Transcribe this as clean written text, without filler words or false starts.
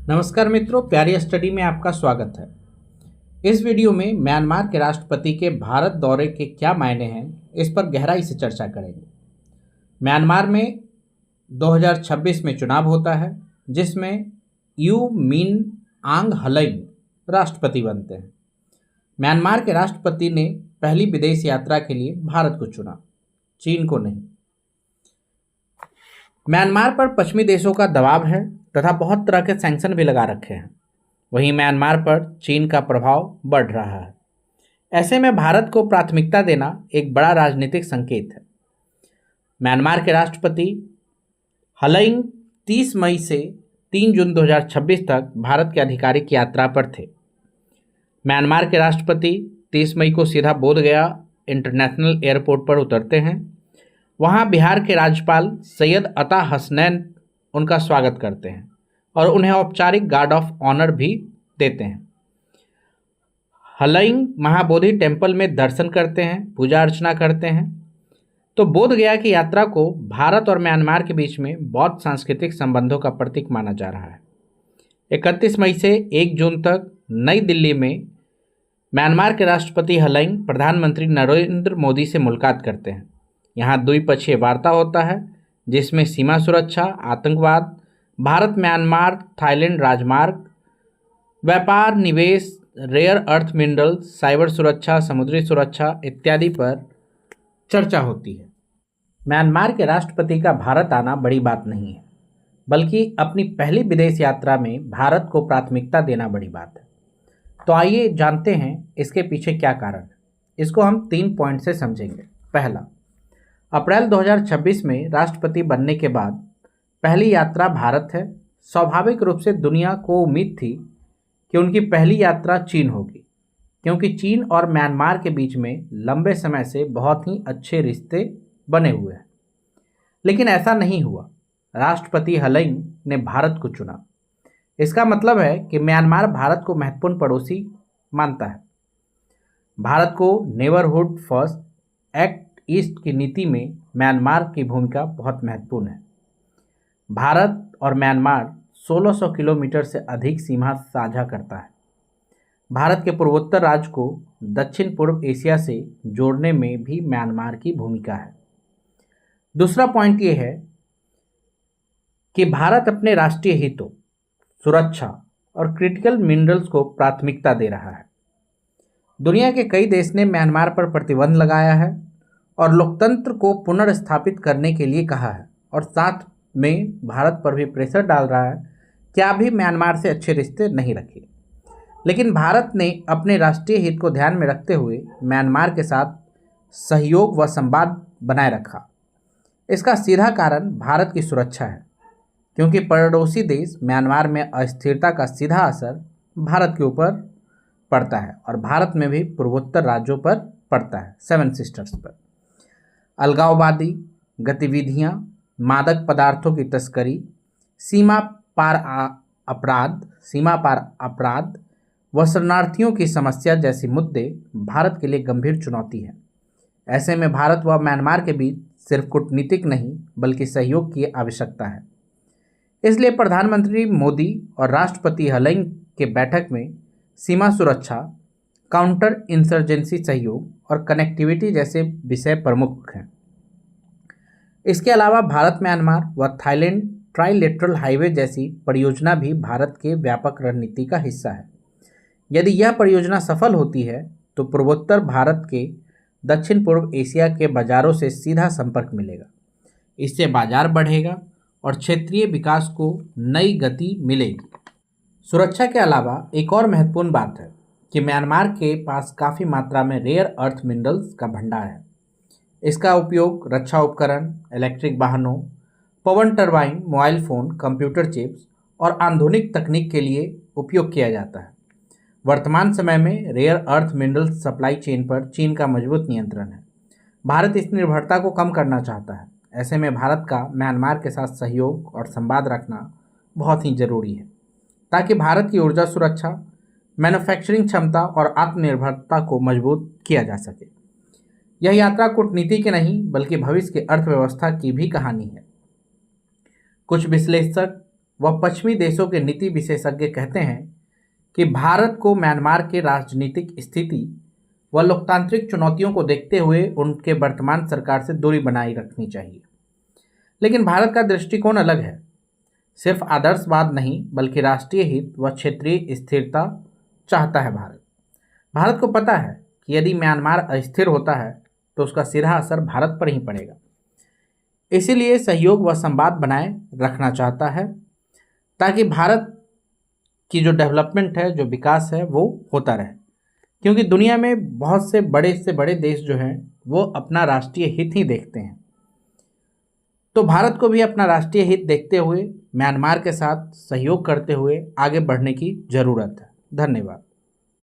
नमस्कार मित्रों, प्यारी स्टडी में आपका स्वागत है। इस वीडियो में म्यांमार के राष्ट्रपति के भारत दौरे के क्या मायने हैं, इस पर गहराई से चर्चा करेंगे। म्यांमार में 2026 में चुनाव होता है, जिसमें यू मिन आंग हलैंग राष्ट्रपति बनते हैं। म्यांमार के राष्ट्रपति ने पहली विदेश यात्रा के लिए भारत को चुना, चीन को नहीं। म्यांमार पर पश्चिमी देशों का दबाव है तथा बहुत तरह के सैंक्शन भी लगा रखे हैं। वहीं म्यांमार पर चीन का प्रभाव बढ़ रहा है। ऐसे में भारत को प्राथमिकता देना एक बड़ा राजनीतिक संकेत है। म्यांमार के राष्ट्रपति हलैंग 30 मई से 3 जून 2026 तक भारत की आधिकारिक यात्रा पर थे। म्यांमार के राष्ट्रपति 30 मई को सीधा बोधगया इंटरनेशनल एयरपोर्ट पर उतरते हैं। वहां बिहार के राज्यपाल सैयद अता हसनैन उनका स्वागत करते हैं और उन्हें औपचारिक गार्ड ऑफ ऑनर भी देते हैं। हलैंग महाबोधि टेम्पल में दर्शन करते हैं, पूजा अर्चना करते हैं। तो बोधगया की यात्रा को भारत और म्यांमार के बीच में बौद्ध सांस्कृतिक संबंधों का प्रतीक माना जा रहा है। 31 मई से 1 जून तक नई दिल्ली में म्यांमार के राष्ट्रपति हलैंग प्रधानमंत्री नरेंद्र मोदी से मुलाकात करते हैं। यहाँ द्विपक्षीय वार्ता होता है, जिसमें सीमा सुरक्षा, आतंकवाद, भारत म्यांमार थाईलैंड राजमार्ग, व्यापार, निवेश, रेयर अर्थ मिनरल्स, साइबर सुरक्षा, समुद्री सुरक्षा इत्यादि पर चर्चा होती है। म्यांमार के राष्ट्रपति का भारत आना बड़ी बात नहीं है, बल्कि अपनी पहली विदेश यात्रा में भारत को प्राथमिकता देना बड़ी बात है। तो आइए जानते हैं इसके पीछे क्या कारण है। इसको हम 3 पॉइंट से समझेंगे। पहला, अप्रैल 2026 में राष्ट्रपति बनने के बाद पहली यात्रा भारत है। स्वाभाविक रूप से दुनिया को उम्मीद थी कि उनकी पहली यात्रा चीन होगी, क्योंकि चीन और म्यांमार के बीच में लंबे समय से बहुत ही अच्छे रिश्ते बने हुए हैं। लेकिन ऐसा नहीं हुआ। राष्ट्रपति हलैंग ने भारत को चुना। इसका मतलब है कि म्यांमार भारत को महत्वपूर्ण पड़ोसी मानता है। भारत को नेबरहुड फर्स्ट एक्ट ईस्ट की नीति में म्यांमार की भूमिका बहुत महत्वपूर्ण है। भारत और म्यांमार 1600 किलोमीटर से अधिक सीमा साझा करता है। भारत के पूर्वोत्तर राज्य को दक्षिण पूर्व एशिया से जोड़ने में भी म्यांमार की भूमिका है। दूसरा पॉइंट ये है कि भारत अपने राष्ट्रीय हितों, सुरक्षा और क्रिटिकल मिनरल्स को प्राथमिकता दे रहा है। दुनिया के कई देश ने म्यांमार पर प्रतिबंध लगाया है और लोकतंत्र को पुनर्स्थापित करने के लिए कहा है, और साथ में भारत पर भी प्रेशर डाल रहा है कि आप भी म्यांमार से अच्छे रिश्ते नहीं रखिए। लेकिन भारत ने अपने राष्ट्रीय हित को ध्यान में रखते हुए म्यांमार के साथ सहयोग व संवाद बनाए रखा। इसका सीधा कारण भारत की सुरक्षा है, क्योंकि पड़ोसी देश म्यांमार में अस्थिरता का सीधा असर भारत के ऊपर पड़ता है और भारत में भी पूर्वोत्तर राज्यों पर पड़ता है, 7 सिस्टर्स पर। अलगाववादी गतिविधियां, मादक पदार्थों की तस्करी, सीमा पार अपराध व शरणार्थियों की समस्या जैसे मुद्दे भारत के लिए गंभीर चुनौती है। ऐसे में भारत व म्यांमार के बीच सिर्फ कूटनीतिक नहीं बल्कि सहयोग की आवश्यकता है। इसलिए प्रधानमंत्री मोदी और राष्ट्रपति हलैंग के बैठक में सीमा सुरक्षा, काउंटर इंसर्जेंसी सहयोग और कनेक्टिविटी जैसे विषय प्रमुख हैं। इसके अलावा भारत म्यांमार व थाईलैंड ट्राइलेटरल हाईवे जैसी परियोजना भी भारत के व्यापक रणनीति का हिस्सा है। यदि यह परियोजना सफल होती है तो पूर्वोत्तर भारत के दक्षिण पूर्व एशिया के बाजारों से सीधा संपर्क मिलेगा। इससे बाजार बढ़ेगा और क्षेत्रीय विकास को नई गति मिलेगी। सुरक्षा के अलावा एक और महत्वपूर्ण बात है कि म्यांमार के पास काफ़ी मात्रा में रेयर अर्थ मिनरल्स का भंडार है। इसका उपयोग रक्षा उपकरण, इलेक्ट्रिक वाहनों, पवन turbine, mobile phone, computer chips और आधुनिक तकनीक के लिए उपयोग किया जाता है। वर्तमान समय में rare earth minerals supply chain पर चीन का मजबूत नियंत्रण है। भारत इस निर्भरता को कम करना चाहता है। ऐसे में भारत का म्यांमार के साथ सहयोग और संवाद रखना बहुत ही जरूरी है, ताकि भारत की ऊर्जा सुरक्षा, मैन्युफैक्चरिंग क्षमता और आत्मनिर्भरता को मजबूत किया जा सके। यह यात्रा कूटनीति की नहीं बल्कि भविष्य की अर्थव्यवस्था की भी कहानी है। कुछ विश्लेषक व पश्चिमी देशों के नीति विशेषज्ञ कहते हैं कि भारत को म्यांमार के राजनीतिक स्थिति व लोकतांत्रिक चुनौतियों को देखते हुए उनके वर्तमान सरकार से दूरी बनाए रखनी चाहिए। लेकिन भारत का दृष्टिकोण अलग है। सिर्फ आदर्शवाद नहीं बल्कि राष्ट्रीय हित व क्षेत्रीय स्थिरता चाहता है भारत। भारत को पता है कि यदि म्यांमार अस्थिर होता है तो उसका सीधा असर भारत पर ही पड़ेगा। इसीलिए सहयोग व संवाद बनाए रखना चाहता है ताकि भारत की जो डेवलपमेंट है, जो विकास है, वो होता रहे। क्योंकि दुनिया में बहुत से बड़े देश जो हैं वो अपना राष्ट्रीय हित ही देखते हैं। तो भारत को भी अपना राष्ट्रीय हित देखते हुए म्यांमार के साथ सहयोग करते हुए आगे बढ़ने की ज़रूरत है। धन्यवाद।